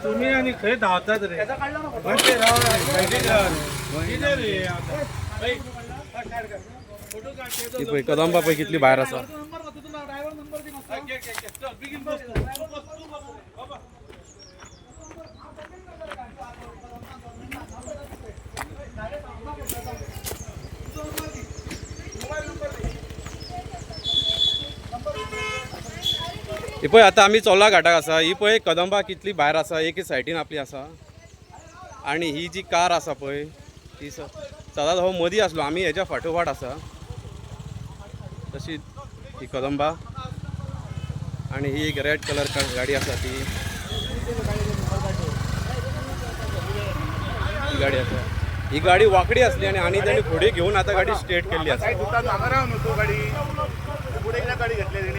तुम्ही आणि खंय धावतात रे कदंबा पै कितली भायर आसा. ही पळय आता आम्ही चोला घाटाक आसा. ही पळय कदंबा कितली भायर आसा. एक सायडीन आपली आसा आणि ही जी कार आसा पळय ती सदांच हो मदीं आसलो. आमी हेच्या फाटोफाट आसा. तशी ही कदंबा आणि ही एक रेड कलर गाडी आसा ती गाडी आसा. ही गाडी वाकडी असली आणि त्यांनी फुडें घेऊन आता गाडी स्ट्रेट केल्ली आसा.